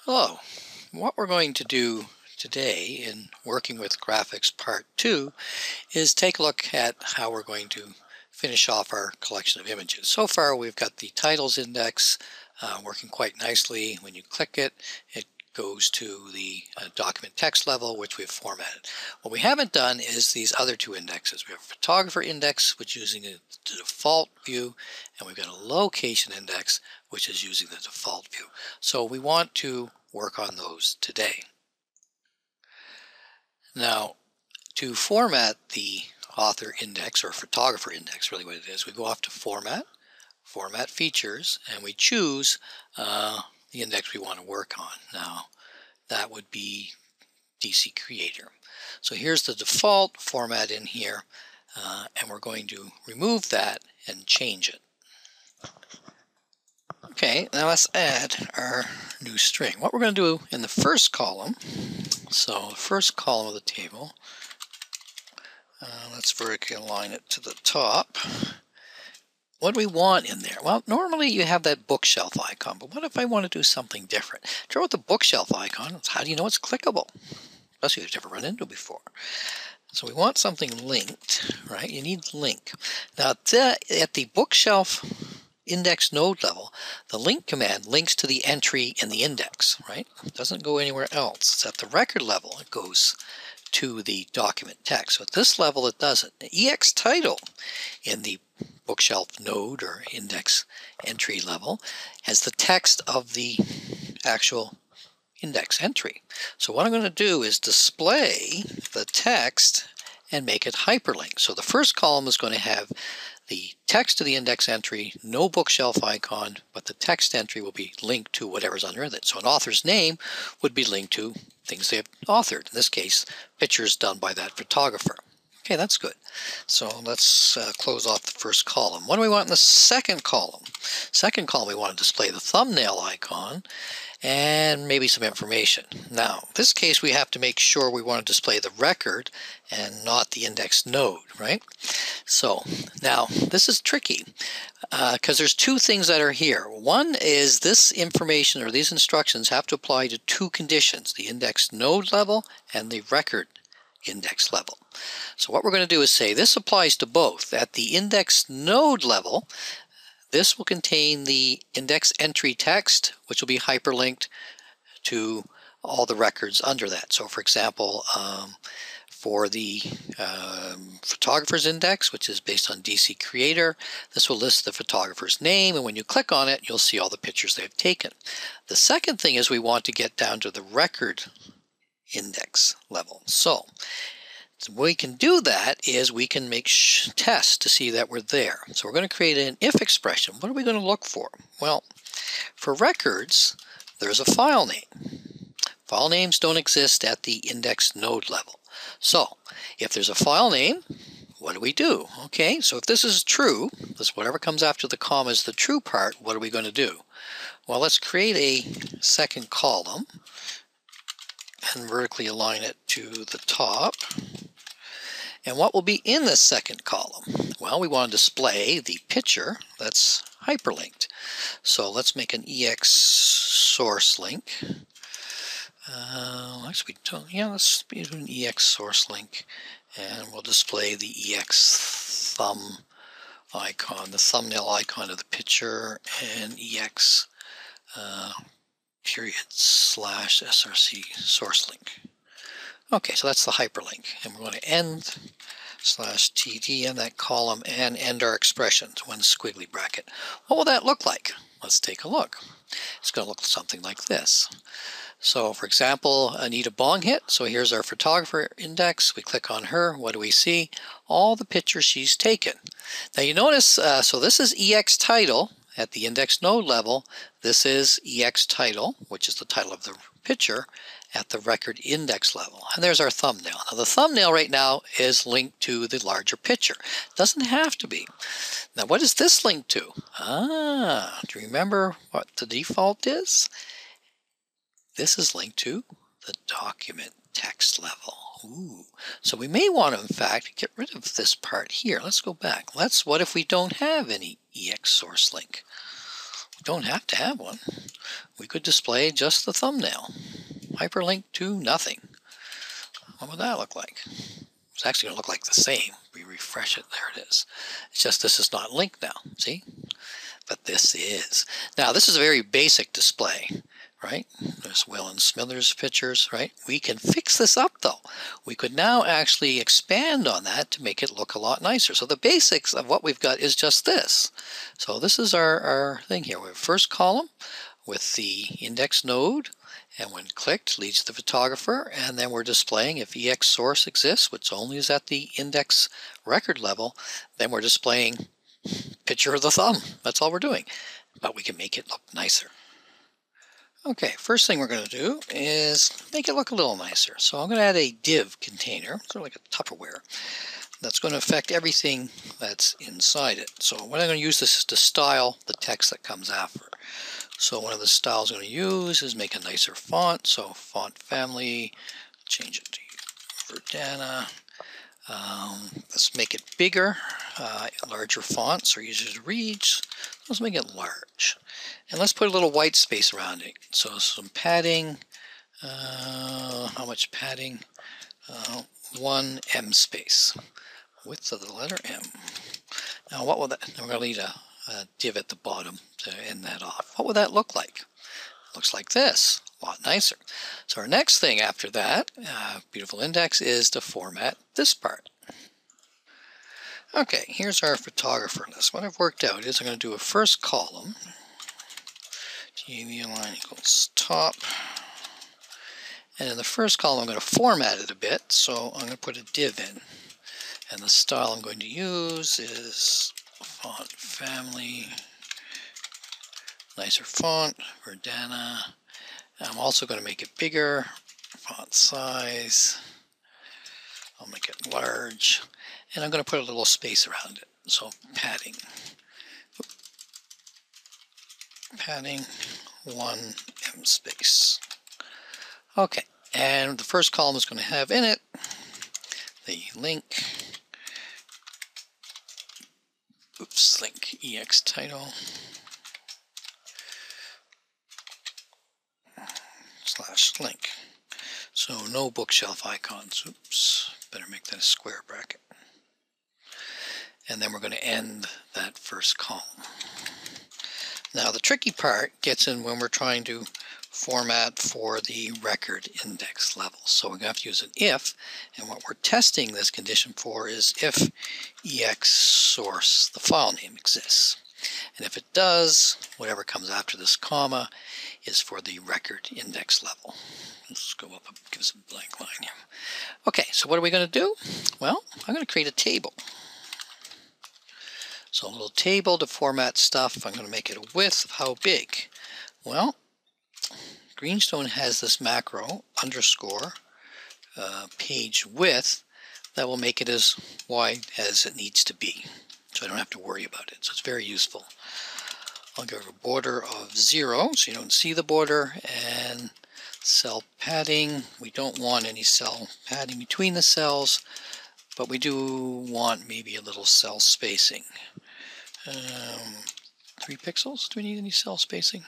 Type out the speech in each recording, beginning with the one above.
Hello. What we're going to do today in working with Graphics Part 2 is take a look at how we're going to finish off our collection of images. So far we've got the titles index working quite nicely. When you click it, it goes to the document text level, which we've formatted. What we haven't done is these other two indexes. We have a photographer index, which is using the default view, and we've got a location index, which is using the default view. So we want to work on those today. Now, to format the author index or photographer index, really what it is, we go off to Format, Format Features, and we choose the index we want to work on. Now, that would be DC Creator. So here's the default format in here, and we're going to remove that and change it. Okay, now let's add our new string. What we're going to do in the first column, so the first column of the table, let's vertically align it to the top. What do we want in there? Well, normally you have that bookshelf icon, but what if I want to do something different? Try with the bookshelf icon. How do you know it's clickable? Especially if you've never run into it before. So we want something linked, right? You need link. Now at the bookshelf index node level, the link command links to the entry in the index, right? It doesn't go anywhere else. It's at the record level it goes to the document text. So at this level it doesn't. The EX title in the bookshelf node or index entry level has the text of the actual index entry. So what I'm going to do is display the text and make it hyperlink. So the first column is going to have the text of the index entry, no bookshelf icon, but the text entry will be linked to whatever's underneath it. So an author's name would be linked to things they've authored. In this case, pictures done by that photographer. Okay, that's good. So let's close off the first column. What do we want in the second column? Second column, we want to display the thumbnail icon and maybe some information. Now, in this case, we have to make sure we want to display the record and not the index node, right? So now this is tricky because there's two things that are here. One is this information or these instructions have to apply to two conditions, the index node level and the record index level. So what we're going to do is say this applies to both. At the index node level, this will contain the index entry text, which will be hyperlinked to all the records under that. So for example, for the photographer's index, which is based on DC Creator, this will list the photographer's name, and when you click on it, you'll see all the pictures they've taken. The second thing is we want to get down to the record index level. So the way we can do that is we can make tests to see that we're there. So we're going to create an if expression. What are we going to look for? Well, for records, there's a file name. File names don't exist at the index node level. So if there's a file name, what do we do? Okay, so if this is true, this whatever comes after the comma is the true part, what are we going to do? Well, let's create a second column and vertically align it to the top. And what will be in this second column? Well, we want to display the picture that's hyperlinked. So let's make an EX source link. Actually, let's do an EX source link, and we'll display the EX thumb icon, the thumbnail icon of the picture, and EX period / src source link. Okay, so that's the hyperlink, and we're going to end /td in that column and end our expressions, one squiggly bracket. What will that look like? Let's take a look. It's going to look something like this. So for example, Anita Bong hit. So here's our photographer index. We click on her. What do we see? All the pictures she's taken. Now you notice, so this is EX title at the index node level. This is EX title, which is the title of the picture, at the record index level. And there's our thumbnail. Now the thumbnail right now is linked to the larger picture. It doesn't have to be. Now what is this linked to? Do you remember what the default is? This is linked to the document text level. Ooh. So we may want to, in fact, get rid of this part here. Let's go back. What if we don't have any EX source link? don't have to have one. We could display just the thumbnail. Hyperlink to nothing. What would that look like? It's actually going to look like the same. We refresh it. There it is. It's just this is not linked now. See? But this is. Now, this is a very basic display, right? There's Will and Smithers pictures, right? We can fix this up, though. We could now actually expand on that to make it look a lot nicer. So the basics of what we've got is just this. So this is our thing here. We have first column with the index node, and when clicked leads to the photographer, and then we're displaying if EX source exists, which only is at the index record level, then we're displaying picture of the thumb. That's all we're doing, but we can make it look nicer. Okay, first thing we're going to do is make it look a little nicer. So I'm going to add a div container, sort of like a Tupperware, that's going to affect everything that's inside it. So what I'm going to use this is to style the text that comes after. So one of the styles I'm going to use is make a nicer font. So font family, change it to Verdana. Let's make it bigger, larger fonts are easier to read. Let's make it large. And let's put a little white space around it. So some padding. How much padding? 1 M space. Width of the letter M. Now what will that, we're going to leave a div at the bottom to end that off. What would that look like? Looks like this. A lot nicer. So our next thing after that, beautiful index, is to format this part. Okay, here's our photographer list. What I've worked out is I'm going to do a first column. TV line equals top. And in the first column, I'm going to format it a bit. So I'm going to put a div in. And the style I'm going to use is font family, nicer font, Verdana. I'm also going to make it bigger, font size, I'll make it large, and I'm going to put a little space around it. So padding, 1 M space. Okay, and the first column is going to have in it the link, link EX title, /link. So no bookshelf icons. Oops, better make that a square bracket. And then we're going to end that first column. Now the tricky part gets in when we're trying to format for the record index level. So we're going to have to use an if, and what we're testing this condition for is if EX source, the file name, exists. And if it does, whatever comes after this comma is for the record index level. Let's go up and give us a blank line here. Okay, so what are we going to do? Well, I'm going to create a table. So a little table to format stuff. I'm going to make it a width of how big? Well, Greenstone has this macro underscore page width that will make it as wide as it needs to be. So I don't have to worry about it. So it's very useful. I'll give it a border of 0 so you don't see the border, and cell padding. We don't want any cell padding between the cells, but we do want maybe a little cell spacing. 3 pixels? Do we need any cell spacing?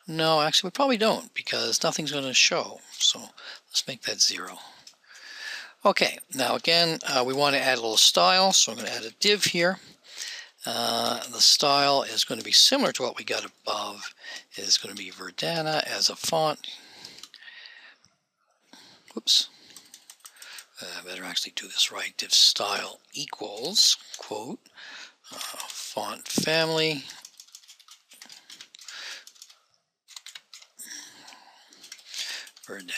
No, actually we probably don't, because nothing's going to show. So let's make that 0. Okay, now again, we want to add a little style, so I'm going to add a div here. The style is going to be similar to what we got above. It is going to be Verdana as a font. Whoops. I better actually do this right. Div style equals, quote, font family. Verdana.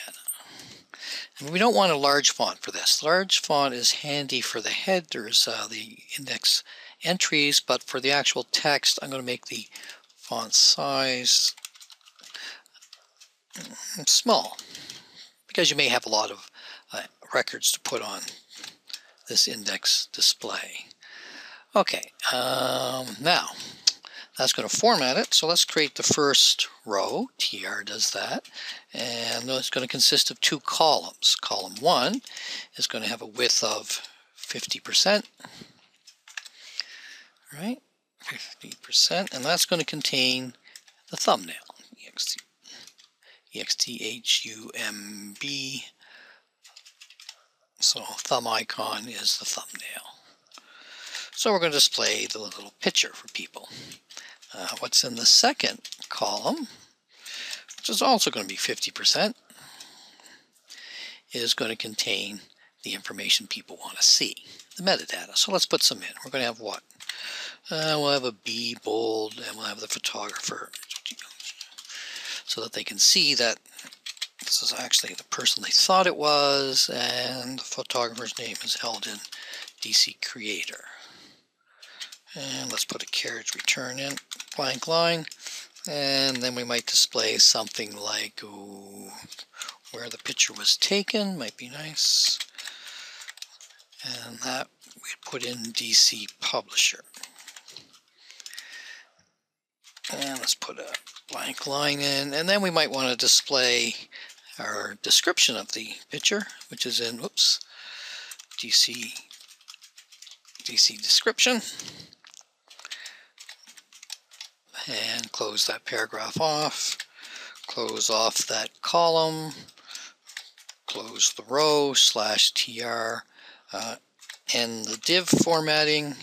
And we don't want a large font for this. Large font is handy for the headers, the index entries, but for the actual text, I'm going to make the font size small, because you may have a lot of records to put on this index display. Okay, now that's going to format it, so let's create the first row. TR does that, and it's going to consist of 2 columns. Column 1 is going to have a width of 50%, right? 50%, and that's going to contain the thumbnail. EXTHUMB. So thumb icon is the thumbnail. So we're going to display the little picture for people. What's in the second column, which is also going to be 50%, is going to contain the information people want to see, the metadata. So let's put some in. We're going to have what? We'll have a B bold, and we'll have the photographer, so that they can see that this is actually the person they thought it was, and the photographer's name is held in DC Creator. And let's put a carriage return in, blank line, and then we might display something like where the picture was taken, might be nice, and that we'd put in DC Publisher. And let's put a blank line in, and then we might want to display our description of the picture, which is in, whoops, DC description, and close that paragraph off, close off that column, close the row /tr, end the div formatting,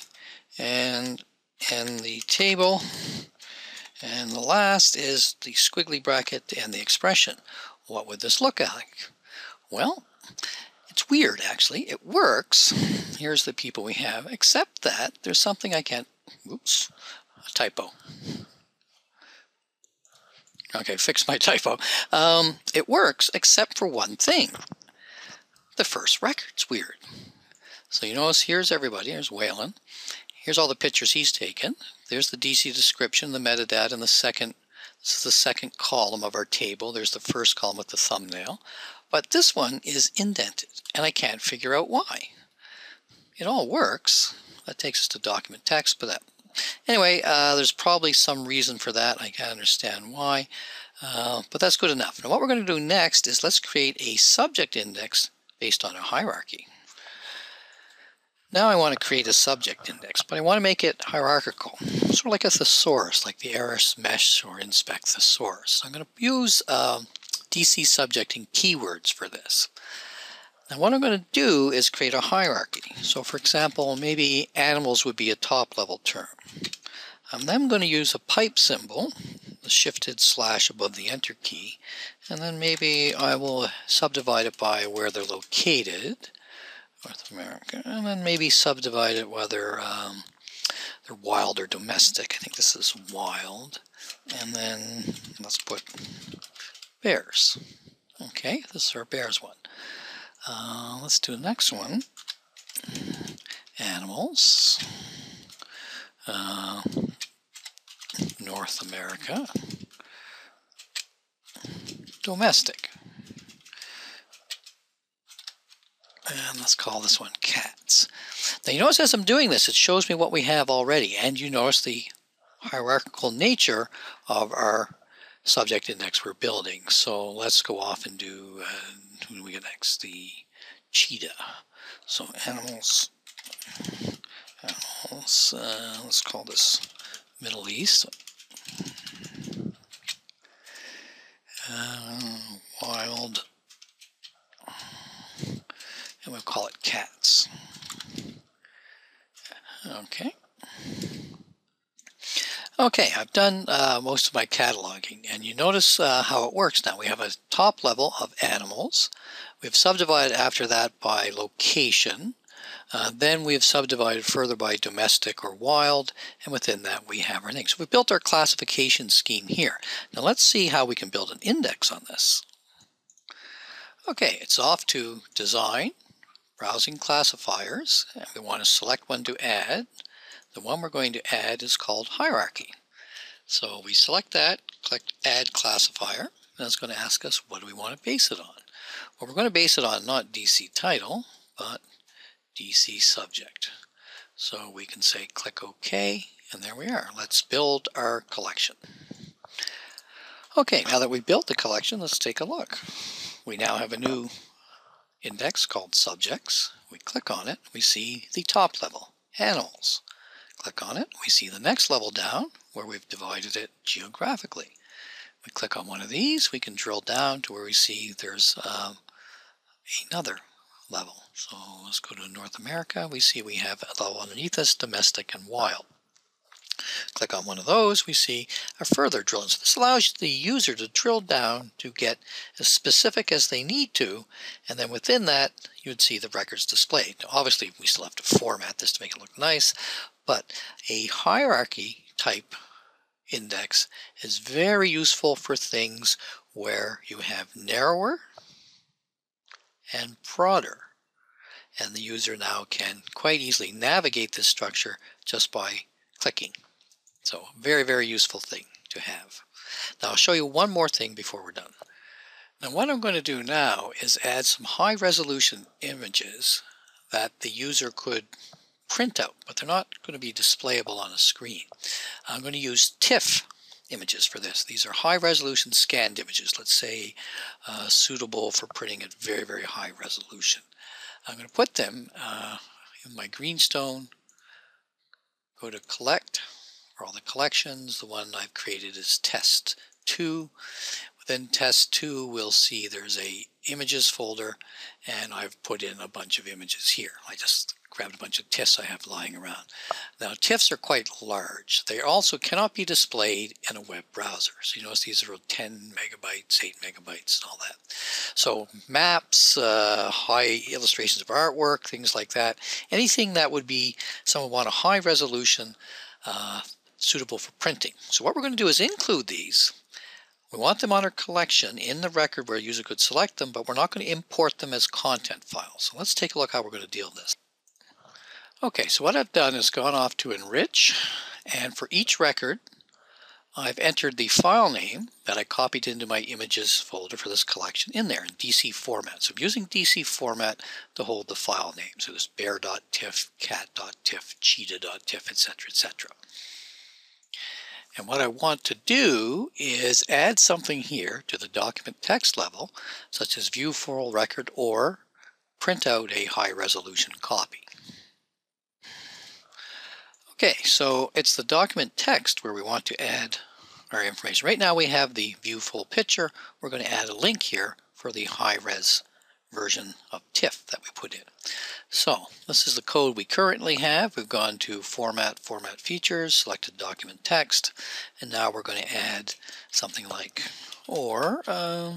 and end the table. And the last is the squiggly bracket and the expression. What would this look like? Well, it's weird actually. It works. Here's the people we have, except that there's something I can't, oops, a typo. Okay, fix my typo. It works except for one thing. The first record's weird. So you notice here's everybody, here's Waylon. Here's all the pictures he's taken. There's the DC description, the metadata, and this is the second column of our table. There's the first column with the thumbnail. But this one is indented, and I can't figure out why. It all works. That takes us to document text, but anyway, there's probably some reason for that. I can't understand why, but that's good enough. Now what we're going to do next is let's create a subject index based on a hierarchy. Now I want to create a subject index, but I want to make it hierarchical, sort of like a thesaurus, like the ARIS mesh or inspect thesaurus. So I'm going to use DC subject and keywords for this. Now what I'm going to do is create a hierarchy. So for example, maybe animals would be a top level term. I'm then going to use a pipe symbol, the shifted / above the enter key, and then maybe I will subdivide it by where they're located, North America, and then maybe subdivide it whether they're wild or domestic. I think this is wild. And then let's put bears. Okay, this is our bears one. Let's do the next one. Animals. North America. Domestic. And let's call this one cats. Now you notice as I'm doing this, it shows me what we have already, and you notice the hierarchical nature of our subject index we're building. So let's go off and do, who do we get next? The cheetah. So animals, let's call this Middle East. Wild. And we'll call it cats. Okay. Okay, I've done most of my cataloging, and you notice how it works now. We have a top level of animals. We've subdivided after that by location. Then we've subdivided further by domestic or wild, and within that we have our things. So we've built our classification scheme here. Now let's see how we can build an index on this. Okay, it's off to Design, Browsing Classifiers, and we want to select one to add. The one we're going to add is called Hierarchy. So we select that, click Add Classifier, and it's going to ask us what do we want to base it on. Well, we're going to base it on not DC title, but DC subject. So we can say click OK, and there we are. Let's build our collection. Okay, now that we've built the collection, let's take a look. We now have a new index called subjects. We click on it, we see the top level, animals. Click on it. We see the next level down where we've divided it geographically. We click on one of these, we can drill down to where we see there's another level. So let's go to North America. We see we have a level underneath us, domestic and wild. Click on one of those, we see a further drill. So this allows the user to drill down to get as specific as they need to, and then within that you would see the records displayed. Now, obviously we still have to format this to make it look nice, but a hierarchy type index is very useful for things where you have narrower and broader, and the user now can quite easily navigate this structure just by clicking. So very, very useful thing to have. Now I'll show you one more thing before we're done. Now what I'm going to do now is add some high resolution images that the user could print out, but they're not going to be displayable on a screen. I'm going to use TIFF images for this. These are high resolution scanned images, let's say suitable for printing at very, very high resolution. I'm going to put them in my greenstone, go to collect, for all the collections. The one I've created is test 2. Within test 2 we'll see there's a images folder, and I've put in a bunch of images here. I just grabbed a bunch of TIFFs I have lying around. Now TIFFs are quite large. They also cannot be displayed in a web browser. So you notice these are 10 megabytes, 8 megabytes and all that. So maps, high illustrations of artwork, things like that. Anything that would be, someone want a high resolution suitable for printing. So what we're going to do is include these. We want them on our collection in the record where a user could select them, but we're not going to import them as content files. So let's take a look how we're going to deal with this. Okay, so what I've done is gone off to enrich, and for each record I've entered the file name that I copied into my images folder for this collection in there in DC format. So I'm using DC format to hold the file name. So there's bear.tiff, cat.tiff, cheetah.tiff, etc., etc. And what I want to do is add something here to the document text level, such as view full record or print out a high resolution copy. Okay, so it's the document text where we want to add our information. Right now we have the view full picture. We're going to add a link here for the high res version of TIFF that we put in. So this is the code we currently have. We've gone to format, format features, selected document text, and now we're going to add something like, now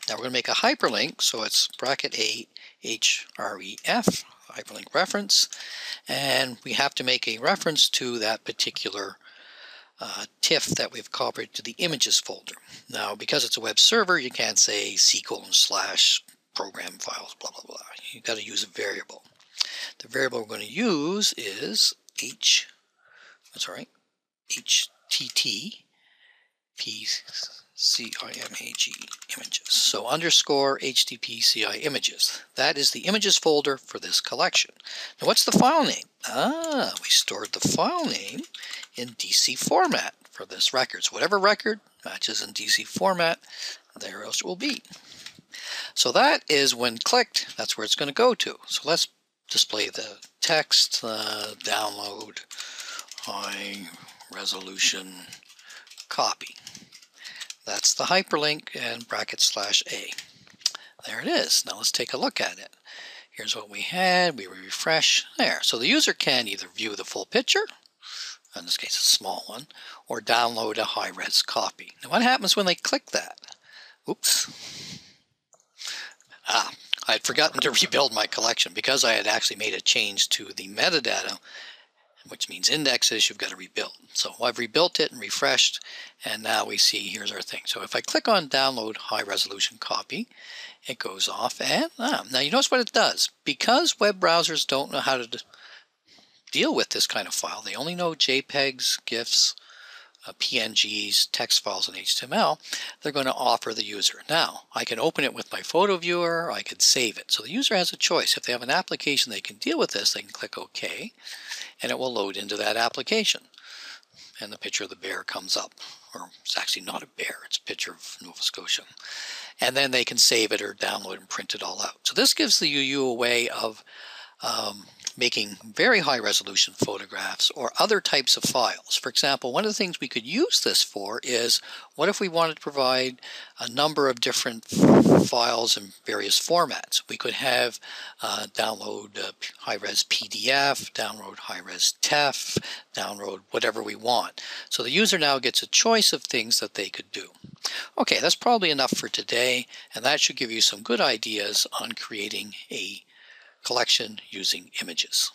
we're going to make a hyperlink, so it's bracket A, href, hyperlink reference, and we have to make a reference to that particular TIFF that we've copied to the images folder. Now because it's a web server, you can't say C:/program files, blah, blah, blah. You've got to use a variable. The variable we're going to use is HTTPCIMAG images. So underscore HTTPCI images. That is the images folder for this collection. Now what's the file name? We stored the file name in DC format for this record. So whatever record matches in DC format, there else it will be. So that is when clicked, that's where it's going to go to. So let's display the text, download high resolution copy. That's the hyperlink and bracket /A. There it is. Now let's take a look at it. Here's what we had. We refresh there. So the user can either view the full picture, in this case a small one, or download a high res copy. Now what happens when they click that? Oops. I'd forgotten to rebuild my collection because I had actually made a change to the metadata, which means indexes you've got to rebuild. So I've rebuilt it and refreshed, and now we see here's our thing. So if I click on download high resolution copy, it goes off, and now you notice what it does. Because web browsers don't know how to deal with this kind of file, they only know JPEGs, GIFs, PNGs, text files, and HTML, they're going to offer the user. Now, I can open it with my photo viewer, I could save it. So the user has a choice. If they have an application they can deal with this, they can click OK, and it will load into that application. And the picture of the bear comes up. Or it's actually not a bear, it's a picture of Nova Scotia. And then they can save it or download and print it all out. So this gives the UU a way of making very high resolution photographs or other types of files. For example, one of the things we could use this for is, what if we wanted to provide a number of different files in various formats? We could have download high-res PDF, download high-res TEF, download whatever we want. So the user now gets a choice of things that they could do. Okay, that's probably enough for today, and that should give you some good ideas on creating a collection using images.